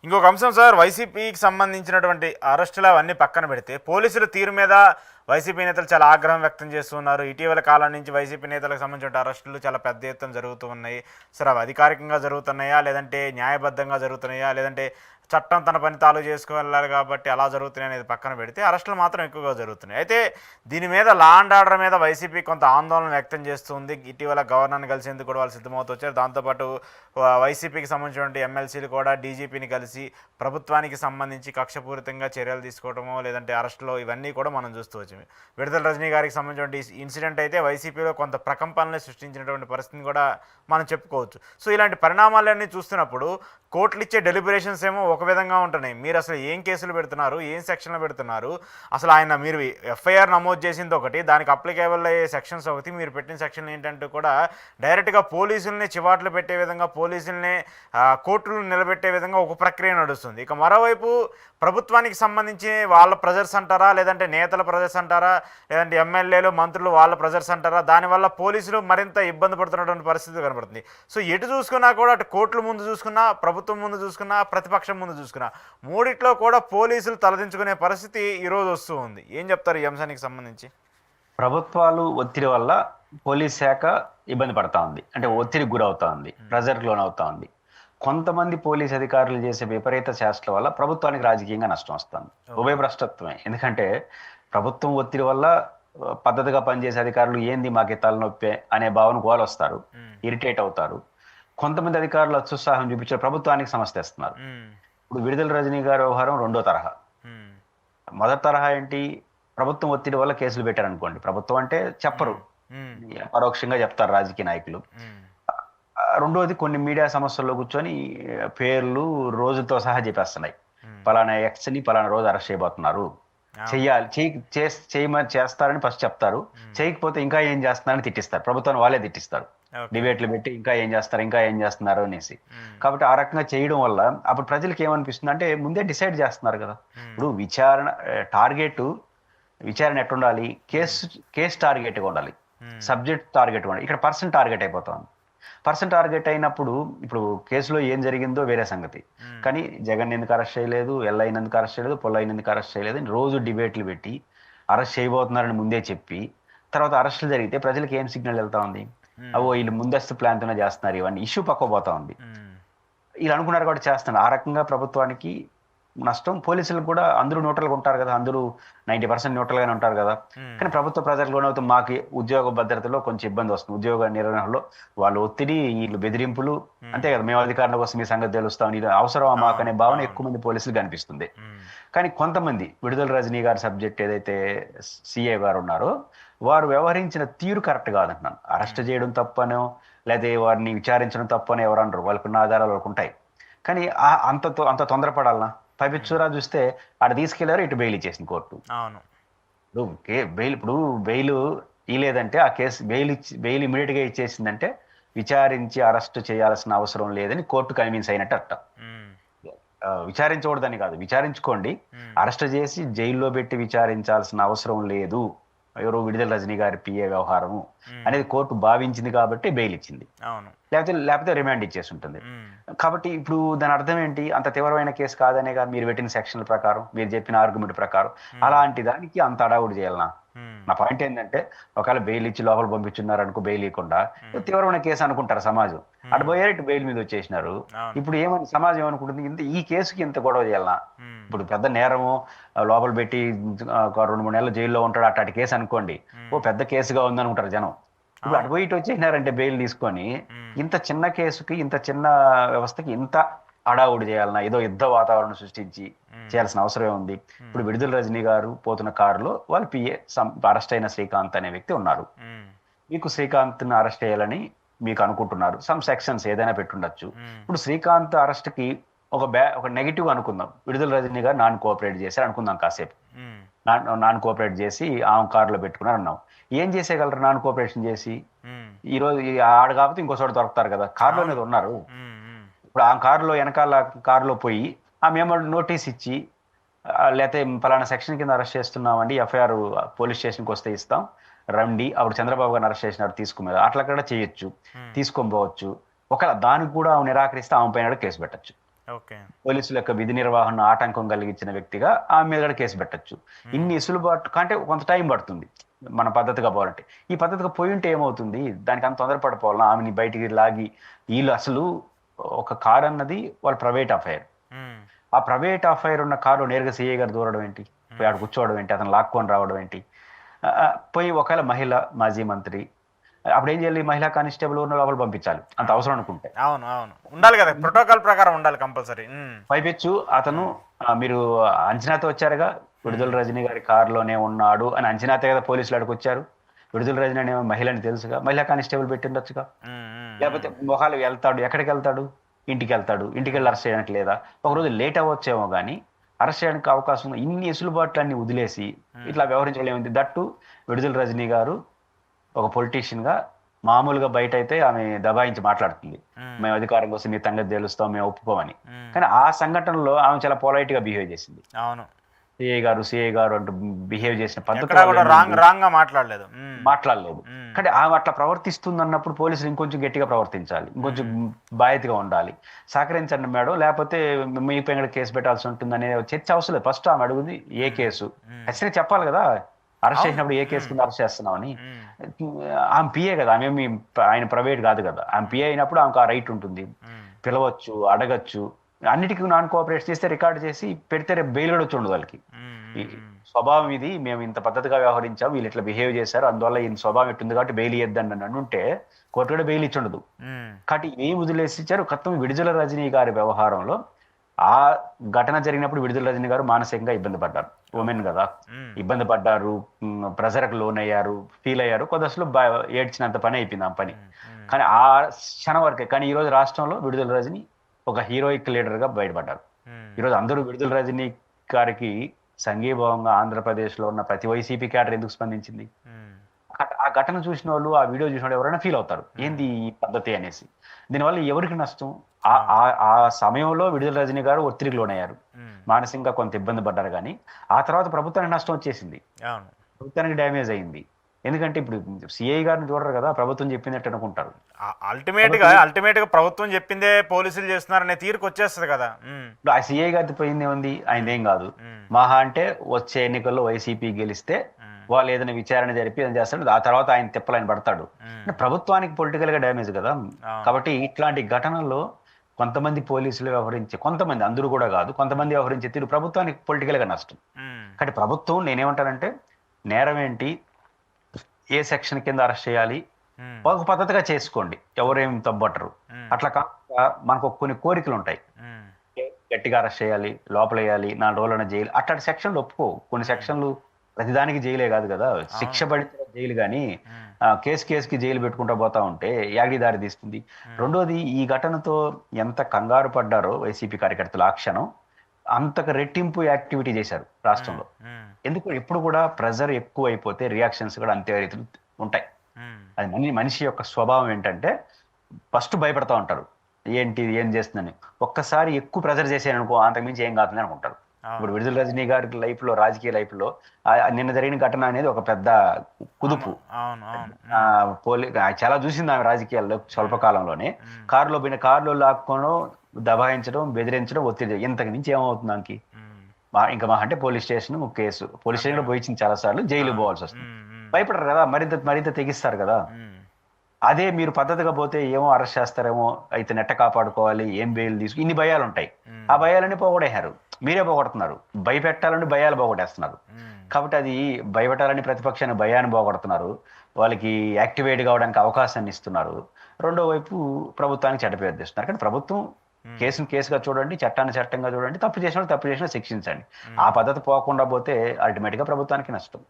ఇంకొక అంశం సార్, వైసీపీకి సంబంధించినటువంటి అరెస్టులు అవన్నీ పక్కన పెడితే పోలీసుల తీరు మీద వైసీపీ నేతలు చాలా ఆగ్రహం వ్యక్తం చేస్తున్నారు. ఇటీవల కాలం నుంచి వైసీపీ నేతలకు సంబంధించిన అరెస్టులు చాలా పెద్ద ఎత్తున జరుగుతూ ఉన్నాయి. సరే, అవి అధికారికంగా జరుగుతున్నాయా, లేదంటే న్యాయబద్ధంగా జరుగుతున్నాయా, లేదంటే చట్టం తన పని తాలు చేసుకువెళ్ళాలి కాబట్టి అలా జరుగుతున్నాయి అనేది పక్కన పెడితే అరెస్టులు మాత్రం ఎక్కువగా జరుగుతున్నాయి. అయితే దీని మీద లా అండ్ ఆర్డర్ మీద వైసీపీ కొంత ఆందోళన వ్యక్తం చేస్తుంది. ఇటీవల గవర్నర్ని కలిసేందుకు కూడా వాళ్ళు సిద్ధమవుతూ వచ్చారు. దాంతోపాటు వైసీపీకి సంబంధించినటువంటి ఎమ్మెల్సీలు కూడా డీజీపీని కలిసి ప్రభుత్వానికి సంబంధించి కక్షపూరితంగా చర్యలు తీసుకోవడమో లేదంటే అరెస్టులో ఇవన్నీ కూడా మనం చూస్తూ వచ్చాము. విడుదల రజనీ గారికి సంబంధించిన ఇన్సిడెంట్ అయితే వైసీపీలో కొంత ప్రకంపనలు సృష్టించినటువంటి పరిస్థితిని కూడా మనం చెప్పుకోవచ్చు. సో ఇలాంటి పరిణామాలన్నీ చూస్తున్నప్పుడు కోర్టులు ఇచ్చే డెలిబరేషన్స్ ఏమో ఒక విధంగా ఉంటున్నాయి. మీరు అసలు ఏం కేసులు పెడుతున్నారు, ఏం సెక్షన్లు పెడుతున్నారు, అసలు ఆయన మీరు ఎఫ్ఐఆర్ నమోదు చేసింది ఒకటి, దానికి అప్లికేబుల్ అయ్యే సెక్షన్స్ ఒకటి, మీరు పెట్టిన సెక్షన్ ఏంటంటే కూడా డైరెక్ట్గా పోలీసుల్ని చివాట్లు పెట్టే విధంగా, పోలీసుల్ని కోర్టులు నిలబెట్టే విధంగా ఒక ప్రక్రియ నడుస్తుంది. ఇక మరోవైపు ప్రభుత్వానికి సంబంధించి వాళ్ళ ప్రెజర్స్ అంటారా, లేదంటే నేతల ప్రెజర్స్ అంటారా, లేదంటే ఎమ్మెల్యేలు మంత్రులు వాళ్ళ ప్రెజర్స్ అంటారా, దానివల్ల పోలీసులు మరింత ఇబ్బంది పడుతున్నటువంటి పరిస్థితి కనబడుతుంది. సో ఎటు చూసుకున్నా కూడా, అటు కోర్టుల ముందు చూసుకున్నా, ప్రభుత్వం ముందు చూసుకున్నా, ప్రతిపక్షం ముందు చూసుకున్నా, మూడిట్లో కూడా పోలీసులు తలదించుకునే పరిస్థితి ఈరోజు వస్తూ ఉంది. ఏం చెప్తారు ఈ అంశానికి సంబంధించి? ప్రభుత్వాలు ఒత్తిడి వల్ల పోలీస్ శాఖ ఇబ్బంది పడతా ఉంది, అంటే ఒత్తిడికి గురవుతా ఉంది, ప్రెజర్కి లోనవుతా ఉంది. కొంతమంది పోలీస్ అధికారులు చేసే విపరీత చేష్టల వల్ల ప్రభుత్వానికి రాజకీయంగా నష్టం వస్తుంది. ఉభయ భ్రష్టత్వమే. ఎందుకంటే ప్రభుత్వం ఒత్తిడి వల్ల పద్ధతిగా పనిచేసే అధికారులు ఏంది మాకు తలనొప్పి అనే భావన గోలు వస్తారు, ఇరిటేట్ అవుతారు. కొంతమంది అధికారులు అత్యుత్సాహం చూపించారు, ప్రభుత్వానికి సమస్య ఇస్తున్నారు. ఇప్పుడు విడుదల రజనీ గారి వ్యవహారం రెండో తరహా. మొదటి తరహా ఏంటి, ప్రభుత్వం ఒత్తిడి వల్ల కేసులు పెట్టారనుకోండి, ప్రభుత్వం అంటే చెప్పరు, పరోక్షంగా చెప్తారు రాజకీయ నాయకులు. రెండోది, కొన్ని మీడియా సమస్యల్లో కూర్చొని పేర్లు రోజులతో సహా చెప్పేస్తున్నాయి. పలానా ఎక్స్ని పలానా రోజు అరెస్ట్ చేయబోతున్నారు, చెయ్యాలి, చేస్తారని ఫస్ట్ చెప్తారు, చేయకపోతే ఇంకా ఏం చేస్తున్నారని తిట్టిస్తారు, ప్రభుత్వాన్ని వాళ్ళే తిట్టిస్తారు, డిబేట్లు పెట్టి ఇంకా ఏం చేస్తున్నారు అనేసి. కాబట్టి ఆ రకంగా చేయడం వల్ల అప్పుడు ప్రజలకు ఏమనిపిస్తుంది అంటే ముందే డిసైడ్ చేస్తున్నారు కదా. ఇప్పుడు విచారణ ఎట్టుండాలి, కేసు టార్గెట్గా ఉండాలి, సబ్జెక్ట్ టార్గెట్ ఉండాలి. ఇక్కడ పర్సన్ టార్గెట్ అయిపోతుంది. పర్సన్ టార్గెట్ అయినప్పుడు ఇప్పుడు కేసులో ఏం జరిగిందో వేరే సంగతి, కానీ జగన్ ఎందుకు అరెస్ట్ చేయలేదు, ఎల్లయ్య ఎందుకు అరెస్ట్ చేయలేదు, పొల్లయ్య ఎందుకు అరెస్ట్ చేయలేదు, రోజు డిబేట్లు పెట్టి అరెస్ట్ చేయబోతున్నారని ముందే చెప్పి తర్వాత అరెస్టులు జరిగితే ప్రజలకు ఏం సిగ్నల్ వెళ్తా ఉంది, వీళ్ళు ముందస్తు ప్లాన్తోనే చేస్తున్నారు, ఇవన్నీ ఇష్యూ పక్కపోతా ఉంది. వీళ్ళు అనుకున్నారు కాబట్టి చేస్తున్నారు. ఆ రకంగా ప్రభుత్వానికి నష్టం, పోలీసులకు కూడా. అందరూ న్యూట్రల్గా ఉంటారు కదా, అందరూ 90% న్యూట్రల్గానే ఉంటారు కదా. కానీ ప్రభుత్వ ప్రజలకు లోనవుతూ మాకు ఉద్యోగ భద్రతలో కొంచెం ఇబ్బంది వస్తుంది, ఉద్యోగ నిర్వహణలో వాళ్ళ ఒత్తిడి, వీళ్ళు బెదిరింపులు, అంతే కదా, మేము అధికారుల కోసం మీ సంగతి తెలుస్తాం, ఇది అవసరమా మాకు అనే భావన ఎక్కువ మంది పోలీసులు కనిపిస్తుంది. కానీ కొంతమంది, విడుదల రజనీ గారి సబ్జెక్ట్ ఏదైతే సిఏ గారు ఉన్నారో వారు వ్యవహరించిన తీరు కరెక్ట్ కాదంటున్నాను. అరెస్ట్ చేయడం తప్పనో లేదా వారిని విచారించడం తప్పనో ఎవరు అనరు, వాళ్ళకున్న ఆధారాలు వాళ్ళకు ఉంటాయి. కానీ అంత తొందరపడాలనా? పైపిచ్చూరా చూస్తే ఆడ తీసుకెళ్లారు, ఇటు బెయిల్ ఇచ్చేసింది కోర్టు. ఇప్పుడు బెయిల్ ఇలేదంటే ఆ కేసు బెయిల్ ఇమీడియట్ గా ఇచ్చేసిందంటే విచారించి అరెస్ట్ చేయాల్సిన అవసరం లేదని కోర్టు కన్విన్స్ అయినట్టు అర్థం. విచారించకూడదని కాదు, విచారించుకోండి, అరెస్ట్ చేసి జైల్లో పెట్టి విచారించాల్సిన అవసరం లేదు, ఎవరు విడుదల రజనీ గారి పిఏ వ్యవహారము అనేది కోర్టు భావించింది కాబట్టి బెయిల్ ఇచ్చింది, లేకపోతే రిమాండ్ ఇచ్చేసి ఉంటుంది. కాబట్టి ఇప్పుడు దాని అర్థం ఏంటి, అంత తీవ్రమైన కేసు కాదనే కాదు, మీరు పెట్టిన సెక్షన్ల ప్రకారం, మీరు చెప్పిన ఆర్గ్యుమెంట్ ప్రకారం అలాంటి దానికి అంత అడావుడు చేయాలనా? నా పాయింట్ ఏంటంటే, ఒకవేళ బెయిల్ ఇచ్చి లోపల పంపించున్నారు అనుకో, బెయిల్ ఇవ్వకుండా తీవ్రమైన కేసు అనుకుంటారు సమాజం, అటు పోయారు, ఇటు బెయిల్ మీద వచ్చేసినారు. ఇప్పుడు ఏమని సమాజం ఏమనుకుంటుంది, ఈ కేసుకి ఇంత గొడవ చేయాలనా? ఇప్పుడు పెద్ద నేరము, లోపల పెట్టి 2-3 నెలలు జైల్లో ఉంటాడు అట్లాంటి కేసు అనుకోండి, పెద్ద కేసుగా ఉందనుకుంటారు జనం. ఇప్పుడు అటు పోయి ఇటు వచ్చేసినారంటే బెయిల్ తీసుకొని, ఇంత చిన్న కేసుకి, ఇంత చిన్న వ్యవస్థకి ఇంత అడావుడి చేయాలన్నా, ఏదో యుద్ధ వాతావరణం సృష్టించి చేయాల్సిన అవసరమే ఉంది. ఇప్పుడు విడుదల రజనీ గారు పోతున్న కారులో వాళ్ళ పిఏ అరెస్ట్ అయిన శ్రీకాంత్ అనే వ్యక్తి ఉన్నారు. మీకు శ్రీకాంత్ ని అరెస్ట్ చేయాలని మీకు అనుకుంటున్నారు, సమ్ సెక్షన్స్ ఏదైనా పెట్టుండొచ్చు. ఇప్పుడు శ్రీకాంత్ అరెస్ట్ కి ఒక నెగిటివ్ అనుకుందాం, విడుదల రజనీ గారు నాన్ కోఆపరేట్ చేశారు అనుకుందాం, కాసేపు నాన్ కోఆపరేట్ చేసి ఆమె కారులో పెట్టుకున్నారు అన్నాం. ఏం చేసేయగలరు నాన్ కోఆపరేషన్ చేసి? ఈ రోజు ఆడ కాకపోతే ఇంకో చోట దొరుకుతారు కదా, కారులోనే ఉన్నారు. ఇప్పుడు ఆ కారులో, వెనకాల కారులో పోయి ఆమె నోటీస్ ఇచ్చి, లేకపోతే పలానా సెక్షన్ కింద అరెస్ట్ చేస్తున్నామండి, ఎఫ్ఐఆర్ పోలీస్ స్టేషన్కి వస్తే ఇస్తాం రండి, అప్పుడు చంద్రబాబు గారిని అరెస్ట్ చేసినారు తీసుకున్నారు, అట్లా కూడా చేయొచ్చు, తీసుకొని పోవచ్చు. ఒకవేళ దానికి కూడా ఆమె నిరాకరిస్తే ఆమె పైన కేసు పెట్టచ్చు. ఓకే. పోలీసుల యొక్క విధి నిర్వహణ ఆటంకం కలిగించిన వ్యక్తిగా ఆమె మీద కూడా కేసు పెట్టొచ్చు. ఇన్ని ఇసులుబాటు కంటే కొంత టైం పడుతుంది మన పద్ధతిగా పోవాలంటే. ఈ పద్ధతిగా పోయి ఉంటే ఏమవుతుంది, దానికి అంత తొందరపడిపోవాలా, ఆమెని బయటికి లాగి వీళ్ళు అసలు ఒక కార్ అన్నది వాళ్ళ ప్రైవేట్ అఫైర్. ఆ ప్రైవేట్ అఫైర్ ఉన్న కారు నేరుగా సిఐ గారు దూరడం ఏంటి, పోయి ఆడ కూర్చోవడం ఏంటి, అతను లాక్కొని రావడం ఏంటి. పోయి ఒకవేళ మహిళ మాజీ మంత్రి అప్పుడు ఏం చేయాలి, మహిళా కానిస్టేబుల్ ఉన్న లోపల పంపించాలి అంత అవసరం అనుకుంటే. అవును అవును ఉండాలి కదా, ప్రోటోకాల్ ప్రకారం ఉండాలి కంపల్సరీ. పైపెచ్చు అతను మీరు అంచనాతో వచ్చారుగా, విడుదల రజనీ గారి కారులోనే ఉన్నాడు అని అంచనాతే కదా పోలీసులు అక్కడికి వచ్చారు. విడుదల రజనీ అనే మహిళని తెలుసుగా, మహిళా కానిస్టేబుల్ పెట్టిండొచ్చుగా. లేకపోతే మొహాలు వెళ్తాడు, ఎక్కడికి వెళ్తాడు, ఇంటికి వెళ్తాడు, ఇంటికి వెళ్ళి అరెస్ట్ చేయడానికి లేదా, ఒకరోజు లేట్ అవ్వచ్చేమో కానీ అరెస్ట్ చేయడానికి అవకాశం ఉంది. ఇన్ని ఎసులుబాట్లు అన్ని వదిలేసి ఇట్లా వ్యవహరించలేముంది. దట్టు విడుదల రజనీ గారు ఒక పొలిటీషియన్ గా మామూలుగా బయట అయితే ఆమె దబాయించి మాట్లాడుతుంది, మేము అధికారం కోసం మీ సంగతి తెలుస్తాం, మేము ఒప్పుకోమని. కానీ ఆ సంఘటనలో ఆమె చాలా పొలైట్ గా బిహేవ్ చేసింది. అవును, సిఐ గారు అంటూ బిహేవ్ చేసిన పద్ధతి మాట్లాడలేదు. కానీ ఆమె అట్లా ప్రవర్తిస్తుంది అన్నప్పుడు పోలీసులు ఇంకొంచెం గట్టిగా ప్రవర్తించాలి, ఇంకొంచెం బాధ్యతగా ఉండాలి. సహకరించండి మేడం, లేకపోతే మీ పైన కేసు పెట్టాల్సి ఉంటుంది అనే చర్చ అవసరం లేదు. ఫస్ట్ ఆమె అడుగుది ఏ కేసు, ఖచ్చితంగా చెప్పాలి కదా, అరెస్ట్ చేసినప్పుడు ఏ కేసు కింద అరెస్ట్ చేస్తున్నామని. ఆమె పిఏ కదా, ఆమె ఆయన ప్రైవేట్ కాదు కదా. ఆమె పిఏ అయినప్పుడు ఆమెకు ఆ రైట్ ఉంటుంది, పిలవచ్చు, అడగచ్చు. అన్నిటికీ నాన్ కోఆపరేట్ చేస్తే రికార్డు చేసి పెడితే రేపు బెయిల్ కూడా వచ్చి ఉండదు వాళ్ళకి. స్వభావం ఇది, మేము ఇంత పద్ధతిగా వ్యవహరించాం, వీళ్ళు ఇట్లా బిహేవ్ చేశారు, అందువల్ల ఈ స్వభావం ఎట్టుంది కాబట్టి బెయిల్ ఇద్దండి అని ఉంటే కోర్టు కూడా బెయిల్ ఇచ్చి ఉండదు. కాబట్టి ఏం వదిలేసి ఇచ్చారు. కొత్త విడుదల రజనీ గారి వ్యవహారంలో ఆ ఘటన జరిగినప్పుడు విడుదల రజనీ గారు మానసికంగా ఇబ్బంది పడ్డారు. ఉమెన్ కదా, ఇబ్బంది పడ్డారు, ప్రెజర్కి లోన్ అయ్యారు, ఫీల్ అయ్యారు. కొద్దిసలు ఏడ్చినంత పని అయిపోయింది ఆ పని. కానీ ఆ క్షణం వరకే. కానీ ఈ రోజు రాష్ట్రంలో విడుదల రజనీ ఒక హీరోయిక్ లీడర్ గా బయటపడ్డారు. ఈరోజు అందరూ విడుదల రజనీ గారికి సంఘీభావంగా ఆంధ్రప్రదేశ్ లో ఉన్న ప్రతి వైసీపీ క్యాడర్ ఎందుకు స్పందించింది? ఆ ఘటన చూసిన వాళ్ళు, ఆ వీడియో చూసిన వాళ్ళు ఎవరైనా ఫీల్ అవుతారు, ఏంది ఈ పద్ధతి అనేసి. దీనివల్ల ఎవరికి నష్టం? ఆ సమయంలో విడుదల రజనీ గారు ఒత్తిడికి లోనయ్యారు, మానసికంగా కొంత ఇబ్బంది పడ్డారు. కానీ ఆ తర్వాత ప్రభుత్వానికి నష్టం వచ్చేసింది, ప్రభుత్వానికి డ్యామేజ్ అయింది. ఎందుకంటే ఇప్పుడు సిఐ గారిని చూడరు కదా, ప్రభుత్వం చెప్పిందట్టు అనుకుంటారు. అల్టిమేట్ గా ప్రభుత్వం చెప్పిందే పోలీసులు చేస్తున్నారనే తీరుకు వచ్చేస్తుంది కదా. ఇప్పుడు ఆ సిఐ గారి పోయింది ఏముంది, ఆయన ఏం కాదు. మహా అంటే వచ్చే ఎన్నికల్లో వైసీపీ గెలిస్తే వాళ్ళు ఏదైనా విచారణ జరిపి ఏదైనా చేస్తాడు, ఆ తర్వాత ఆయన తిప్పలు ఆయన పడతాడు. ప్రభుత్వానికి పొలిటికల్ గా డ్యామేజ్ కదా. కాబట్టి ఇట్లాంటి ఘటనల్లో కొంతమంది పోలీసులు వ్యవహరించే, కొంతమంది, అందరూ కూడా కాదు, కొంతమంది వ్యవహరించే తీరు ప్రభుత్వానికి పొలిటికల్ గా నష్టం. కానీ ప్రభుత్వం, నేనేమంటానంటే, నేరం ఏంటి, ఏ సెక్షన్ కింద అరెస్ట్ చేయాలి, ఒక పద్ధతిగా చేసుకోండి, ఎవరేం తప్పట్టరు. అట్లా కాకుండా మనకు కొన్ని కోరికలు ఉంటాయి, గట్టిగా అరెస్ట్ చేయాలి, లోపల వేయాలి, 4 రోజులైనా జైలు, అట్లాంటి సెక్షన్లు ఒప్పుకో. కొన్ని సెక్షన్లు ప్రతిదానికి జైలే కాదు కదా, శిక్ష పడితే జైలు. కానీ కేసుకి జైలు పెట్టుకుంటా పోతా ఉంటే యాగి దారి తీస్తుంది. రెండోది, ఈ ఘటనతో ఎంత కంగారు పడ్డారో వైసీపీ కార్యకర్తలు ఆ క్షణం, అంతకు రెట్టింపు యాక్టివిటీ చేశారు రాష్ట్రంలో. ఎందుకు, ఎప్పుడు కూడా ప్రెజర్ ఎక్కువ అయిపోతే రియాక్షన్స్ కూడా అంతే రీతిలో ఉంటాయి. అది మనిషి యొక్క స్వభావం ఏంటంటే ఫస్ట్ భయపడతా ఉంటారు, ఏంటి ఏం చేస్తుందని. ఒక్కసారి ఎక్కువ ప్రెజర్ చేసారనుకో, అంతకుమించి ఏం కాదని అనుకుంటారు. ఇప్పుడు విడుదల రజనీ గారి లైఫ్ లో, రాజకీయ లైఫ్ లో నిన్న జరిగిన ఘటన అనేది ఒక పెద్ద కుదుపు. చాలా చూసింది ఆమె రాజకీయాల్లో స్వల్పకాలంలోనే. కారులో లాక్కోవడం, దబాయించడం, బెదిరించడం, ఒత్తిడి, ఇంతకు మించి ఏమవుతుంది దానికి? ఇంకా అంటే police station, case, police station లో పోయించింది చాలా సార్లు, జైలు పోవాల్సి వస్తుంది. భయపడరు కదా, మరింత తెగిస్తారు కదా. అదే మీరు పద్ధతిగా పోతే ఏమో అరెస్ట్ చేస్తారేమో, అయితే నెట్ట కాపాడుకోవాలి, ఏం బెయిల్ తీసుకు, ఇన్ని భయాలు ఉంటాయి. ఆ భయాలన్నీ పోగొడేశారు, మీరే పోగొడుతున్నారు. భయపెట్టాలని భయాలు పోగొట్టేస్తున్నారు. కాబట్టి అది భయపెట్టాలని ప్రతిపక్షాన్ని భయాన్ని పోగొడుతున్నారు, వాళ్ళకి యాక్టివేట్ కావడానికి అవకాశాన్ని ఇస్తున్నారు. రెండో వైపు ప్రభుత్వానికి చెడ్డ పేరు తెస్తున్నారు. కానీ ప్రభుత్వం కేసుగా చూడండి, చట్టంగా చూడండి, తప్పు చేసినా శిక్షించండి. ఆ పద్ధతి పోకుండా పోతే అల్టిమేట్ గా ప్రభుత్వానికి నష్టం.